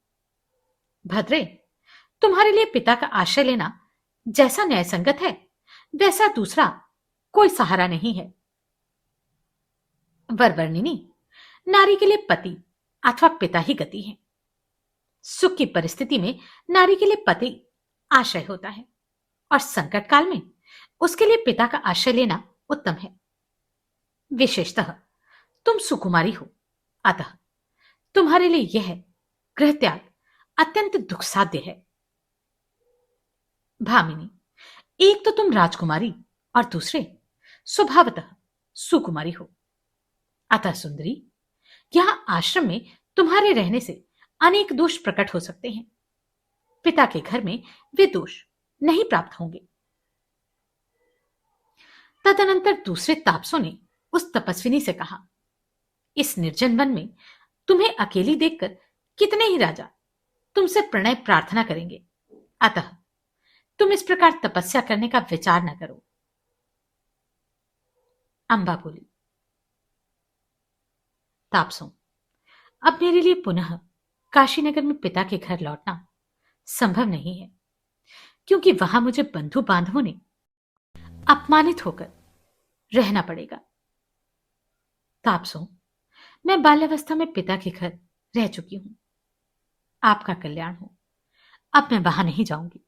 भद्रे, तुम्हारे लिए पिता का आश्रय लेना जैसा न्याय संगत है वैसा दूसरा कोई सहारा नहीं है। वरवर्णिनी, नारी के लिए पति अथवा पिता ही गति है। सुख की परिस्थिति में नारी के लिए पति आश्रय होता है और संकट काल में उसके लिए पिता का आश्रय लेना उत्तम है। विशेषतः तुम सुकुमारी हो, अतः तुम्हारे लिए यह गृह त्याग अत्यंत दुखसाध्य है। भामिनी, एक तो तुम राजकुमारी और दूसरे स्वभावतः सुकुमारी हो, अतः सुंदरी, यहां आश्रम में तुम्हारे रहने से अनेक दोष प्रकट हो सकते हैं। पिता के घर में वे दोष नहीं प्राप्त होंगे। तदनंतर दूसरे तापसों ने उस तपस्विनी से कहा, इस निर्जन वन में तुम्हें अकेली देखकर कितने ही राजा तुमसे प्रणय प्रार्थना करेंगे, अतः तुम इस प्रकार तपस्या करने का विचार न करो। अंबा बोली, तापसों, अब मेरे लिए पुनः काशीनगर में पिता के घर लौटना संभव नहीं है, क्योंकि वहां मुझे बंधु बांधवों ने अपमानित होकर रहना पड़ेगा। तापसों, मैं बाल्यावस्था में पिता के घर रह चुकी हूं। आपका कल्याण हो, अब मैं वहां नहीं जाऊंगी।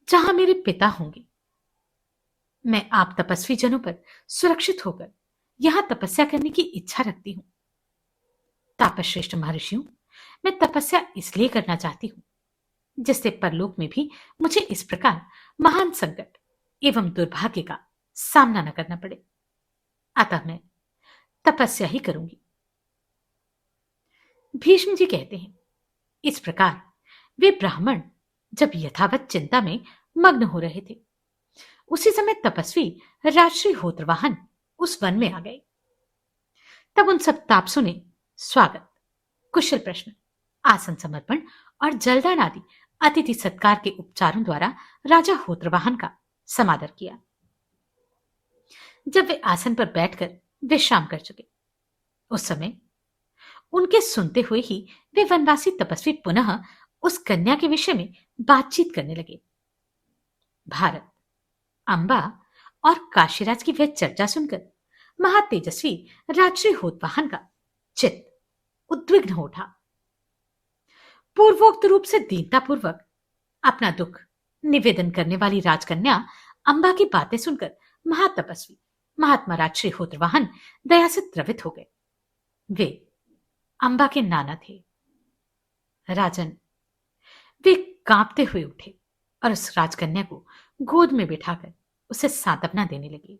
जहां मेरे पिता होंगे, मैं आप तपस्वी जनों पर सुरक्षित होकर यहां तपस्या करने की इच्छा रखती हूं। तापश्रेष्ठ महर्षियों, मैं तपस्या इसलिए करना चाहती हूं जिससे परलोक में भी मुझे इस प्रकार महान संकट एवं दुर्भाग्य का सामना न करना पड़े। अतः मैं तपस्या ही करूंगी। भीष्म जी कहते हैं, इस प्रकार वे ब्राह्मण जब यथावत चिंता में मग्न हो रहे थे, उसी समय तपस्वी राजश्री होत्रवाहन उस वन में आ गए। तब उन सब तापसों ने स्वागत, कुशल प्रश्न, आसन समर्पण और जलदान आदि अतिथि सत्कार के उपचारों द्वारा राजा होत्रवाहन का समादर किया। जब वे आसन पर बैठकर विश्राम कर चुके, उस समय उनके सुनते हुए ही वे वनवासी तपस्वी पुनः उस कन्या के विषय में बातचीत करने लगे। भारत, अंबा और काशीराज की वह चर्चा सुनकर महातेजस्वी राजश्री होतवाहन का चित्त उद्विग्न हो उठा। पूर्वोक्त रूप से दीनतापूर्वक अपना दुख निवेदन करने वाली राजकन्या अंबा की बातें सुनकर महातपस्वी महात्मा राजश्री होतवाहन दया से द्रवित हो गए। वे अंबा के नाना थे। राजन, वे कांपते हुए उठे और उस राजकन्या को गोद में बिठाकर उसे सांत्वना देने लगे।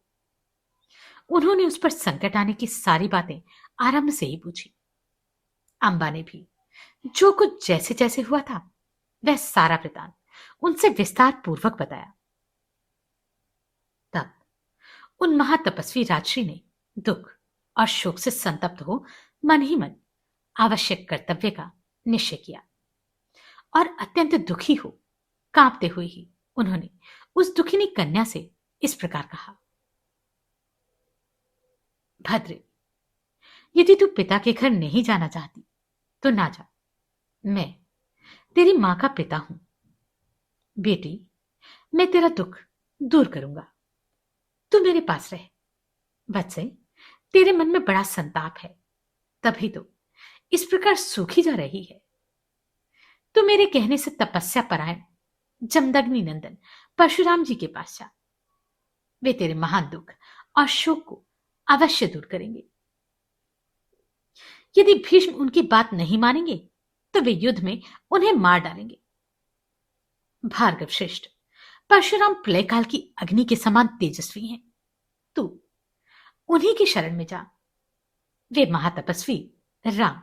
उन्होंने उस पर संकट आने की सारी बातें आरंभ से ही पूछी। अंबा ने भी जो कुछ जैसे जैसे हुआ था वह सारा वृतांत उनसे विस्तार पूर्वक बताया। तब उन महातपस्वी राजश्री ने दुख और शोक से संतप्त हो मन ही मन आवश्यक कर्तव्य का निश्चय किया और अत्यंत दुखी हो कांपते हुए ही उन्होंने उस दुखिनी कन्या से इस प्रकार कहा, भद्रे, यदि तू पिता के घर नहीं जाना चाहती तो ना जा। मैं तेरी मां का पिता हूं। बेटी, मैं तेरा दुख दूर करूंगा। तू मेरे पास रह। बच्चे, तेरे मन में बड़ा संताप है, तभी तो इस प्रकार सूखी जा रही है। तू मेरे कहने से तपस्या परायण जमदग्नि नंदन परशुराम जी के पास जा। वे तेरे महान दुख और शोक को अवश्य दूर करेंगे। यदि भीष्म उनकी बात नहीं मानेंगे तो वे युद्ध में उन्हें मार डालेंगे। भार्गव श्रेष्ठ, परशुराम प्रलय काल की अग्नि के समान तेजस्वी हैं। तू उन्हीं की शरण में जा। वे महातपस्वी राम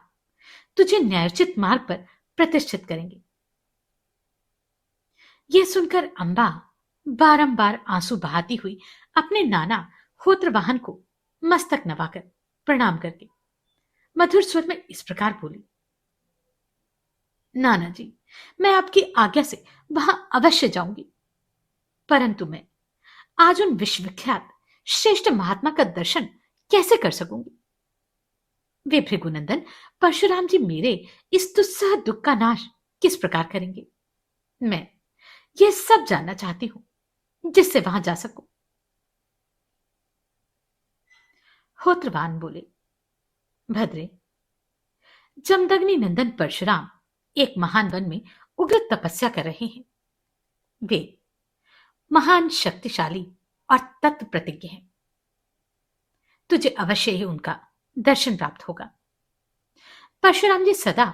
तुझे न्यायोचित मार्ग पर प्रतिष्ठित करेंगे। यह सुनकर अंबा बारंबार आंसू बहाती हुई अपने नाना होत्रवाहन को मस्तक नवाकर प्रणाम करके मधुर स्वर में इस प्रकार बोली, नाना जी, मैं आपकी आज्ञा से वहां अवश्य जाऊंगी, परंतु मैं आज उन विश्वविख्यात श्रेष्ठ महात्मा का दर्शन कैसे कर सकूंगी? वे भृगुनंदन परशुराम जी मेरे इस दुस्सह दुख का नाश किस प्रकार करेंगे? मैं यह सब जानना चाहती हूं जिससे वहां जा सकूं। होत्रवान बोले, भद्रे, जमदग्नि नंदन परशुराम एक महान वन में उग्र तपस्या कर रहे हैं। वे महान शक्तिशाली और तत्व प्रतिज्ञ हैं। तुझे अवश्य ही उनका दर्शन प्राप्त होगा। परशुराम जी सदा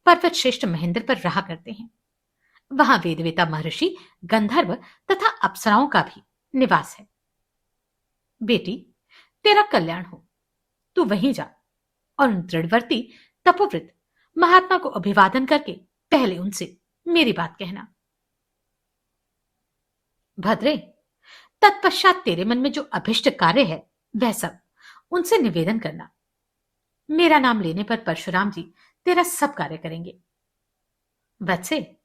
पर्वत श्रेष्ठ महेंद्र पर रहा करते हैं। वहां वेदवेता महर्षि गंधर्व तथा अप्सराओं का भी निवास है। बेटी, तेरा कल्याण हो, तू वहीं जा और उन दृढ़वर्ती तपोवृत महात्मा को अभिवादन करके पहले उनसे मेरी बात कहना। भद्रे, तत्पश्चात तेरे मन में जो अभिष्ट कार्य है वह सब उनसे निवेदन करना। मेरा नाम लेने पर परशुराम जी तेरा सब कार्य करेंगे। वत्से,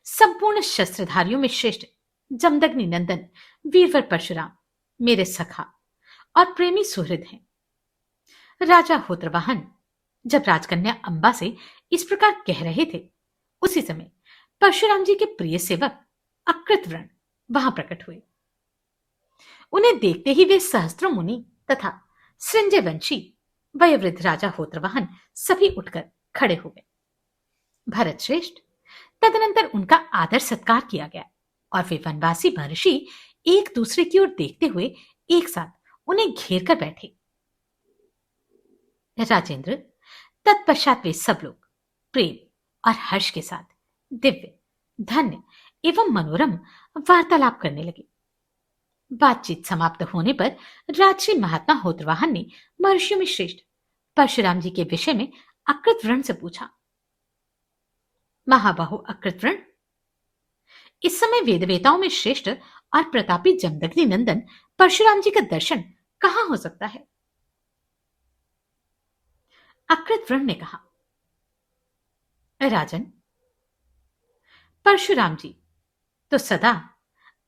संपूर्ण शस्त्रधारियों में श्रेष्ठ जमदग्नि नंदन वीरवर परशुराम मेरे सखा और प्रेमी सुहृद हैं। राजा होत्रवाहन जब राजकन्या अंबा से इस प्रकार कह रहे थे, उसी समय परशुराम जी के प्रिय सेवक अकृतव्रण वहां प्रकट हुए। उन्हें देखते ही वे सहस्त्रों मुनि तथा संजयवंशी वयोवृद्ध राजा होत्रवाहन सभी उठकर खड़े हो गए। भरत श्रेष्ठ, तदनंतर उनका आदर सत्कार किया गया और वे वनवासी महर्षि एक दूसरे की ओर देखते हुए एक साथ उन्हें घेर कर बैठे। राजेंद्र, तत्पश्चात वे सब लोग प्रेम और हर्ष के साथ दिव्य, धन्य एवं मनोरम वार्तालाप करने लगे। बातचीत समाप्त होने पर राजश्री महात्मा होत्रवाहन ने महर्षियों में श्रेष्ठ परशुराम जी के विषय में अकृतव्रण से पूछा। महाबाहु अकृतव्रण, इस समय वेदवेताओं में श्रेष्ठ और प्रतापी जमदग्नि नंदन परशुराम जी का दर्शन कहां हो सकता है? अकृतव्रण ने कहा, राजन, परशुराम जी तो सदा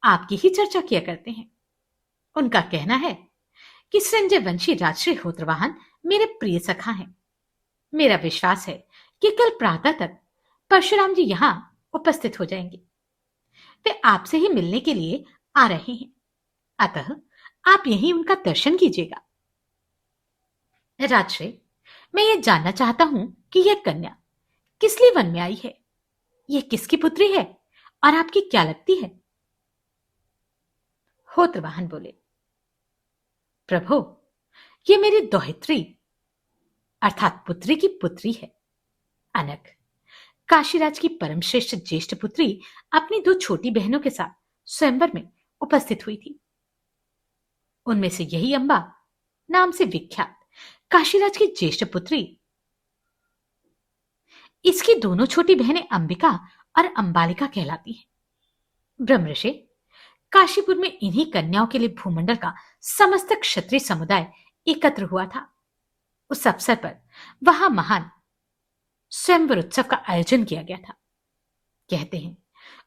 आपकी ही चर्चा किया करते हैं। उनका कहना है कि संजय वंशी राजश्री होत्रवाहन मेरे प्रिय सखा हैं। मेरा विश्वास है कि कल प्रातः तक परशुराम जी यहां उपस्थित हो जाएंगे। वे आपसे ही मिलने के लिए आ रहे हैं, अतः आप यहीं उनका दर्शन कीजिएगा। राजश्री, मैं ये जानना चाहता हूं कि यह कन्या किस लिए वन में आई है? यह किसकी पुत्री है और आपकी क्या लगती है? होत्रवाहन बोले, प्रभु, ये मेरी दोहित्री अर्थात पुत्री की पुत्री है। अनक, काशीराज की परम श्रेष्ठ ज्येष्ठ पुत्री अपनी दो छोटी बहनों के साथ स्वयंवर में उपस्थित हुई थी। उनमें से यही अंबा नाम से विख्यात काशीराज की ज्येष्ठ पुत्री। इसकी दोनों छोटी बहनें अंबिका और अंबालिका कहलाती हैं। ब्रह्मऋषि, काशीपुर में इन्हीं कन्याओं के लिए भूमंडल का समस्त क्षत्रिय समुदाय एकत्र हुआ था। उस अवसर पर वहां महान स्वयंवर उत्सव का आयोजन किया गया था। कहते हैं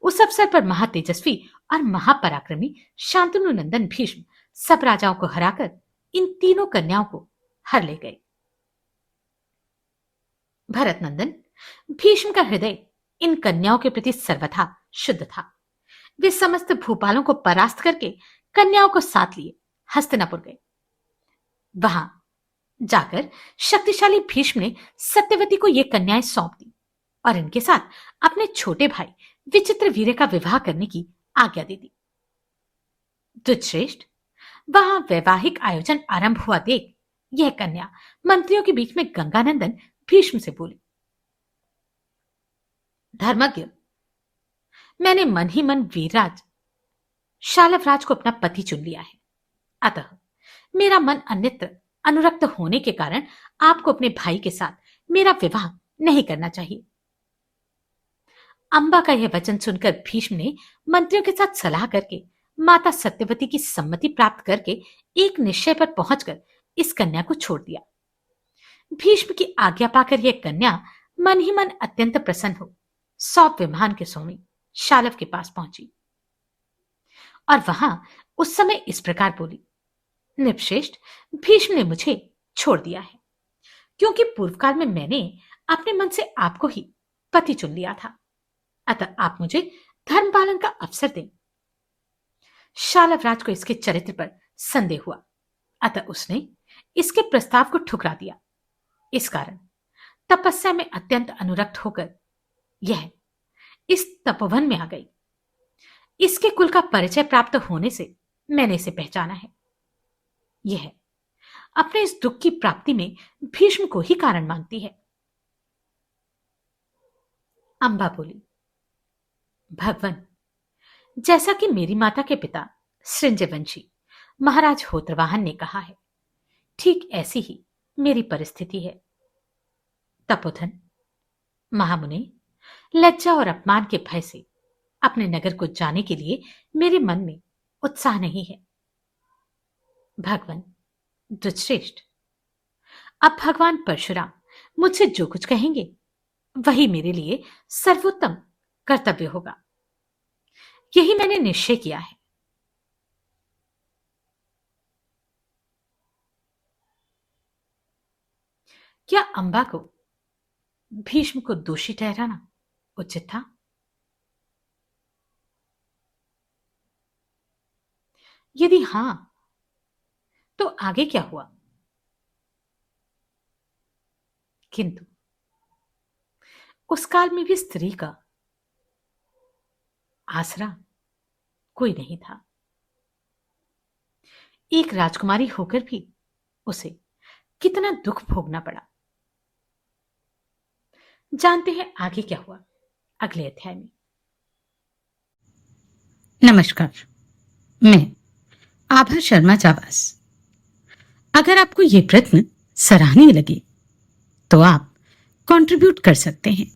उस अवसर पर महातेजस्वी और महापराक्रमी शांतनु नंदन भीष्म सब राजाओं को हराकर इन तीनों कन्याओं को हर ले गए। भरत नंदन, भीष्म का हृदय इन कन्याओं के प्रति सर्वथा शुद्ध था। वे समस्त भूपालों को परास्त करके कन्याओं को साथ लिए हस्तिनापुर गए। वहां जाकर शक्तिशाली भीष्म ने सत्यवती को ये कन्याएं सौंप दी और इनके साथ अपने छोटे भाई विचित्रवीर्य का विवाह करने की आज्ञा दे दी। दुष्श्रेष्ठ, वहां वैवाहिक आयोजन आरंभ हुआ देख यह कन्या मंत्रियों के बीच में गंगानंदन भीष्म से बोली, धर्मज्ञ, मैंने मन ही मन वीरराज शालवराज को अपना पति चुन लिया है, अतः मेरा मन अन्यत्र अनुरक्त होने के कारण आपको अपने भाई के साथ मेरा विवाह नहीं करना चाहिए। अंबा का यह वचन सुनकर भीष्म ने मंत्रियों के साथ सलाह करके माता सत्यवती की सम्मति प्राप्त करके एक निश्चय पर पहुंचकर इस कन्या को छोड़ दिया। भीष्म की आज्ञा पाकर यह कन्या मन ही मन अत्यंत प्रसन्न हो 100 विमान के स्वामी शालव के पास पहुंची और वहां उस समय इस प्रकार बोली, नृपश्रेष्ठ, भीष्म ने मुझे छोड़ दिया है क्योंकि पूर्व काल में मैंने अपने मन से आपको ही पति चुन लिया था, अतः आप मुझे धर्म पालन का अवसर दें। शालवराज को इसके चरित्र पर संदेह हुआ, अतः उसने इसके प्रस्ताव को ठुकरा दिया। इस कारण तपस्या में अत्यंत अनुरक्त होकर यह इस तपोवन में आ गई। इसके कुल का परिचय प्राप्त होने से मैंने इसे पहचाना है। यह अपने इस दुख की प्राप्ति में भीष्म को ही कारण मानती है। अंबा बोली, भगवान, जैसा कि मेरी माता के पिता सृंजवंशी महाराज होत्रवाहन ने कहा है, ठीक ऐसी ही मेरी परिस्थिति है। तपोधन, महामुनि, लज्जा और अपमान के भय से अपने नगर को जाने के लिए मेरे मन में उत्साह नहीं है। भगवान दुष्श्रेष्ठ, अब भगवान परशुराम मुझसे जो कुछ कहेंगे वही मेरे लिए सर्वोत्तम कर्तव्य होगा, यही मैंने निश्चय किया है। क्या अंबा को भीष्म को दोषी ठहराना उचित था? यदि हां, तो आगे क्या हुआ? किंतु उस काल में भी स्त्री का आसरा कोई नहीं था। एक राजकुमारी होकर भी उसे कितना दुख भोगना पड़ा। जानते हैं आगे क्या हुआ अगले अध्याय में। नमस्कार, मैं आभा शर्मा जावास। अगर आपको ये प्रश्न सराहनीय लगे तो आप कंट्रीब्यूट कर सकते हैं।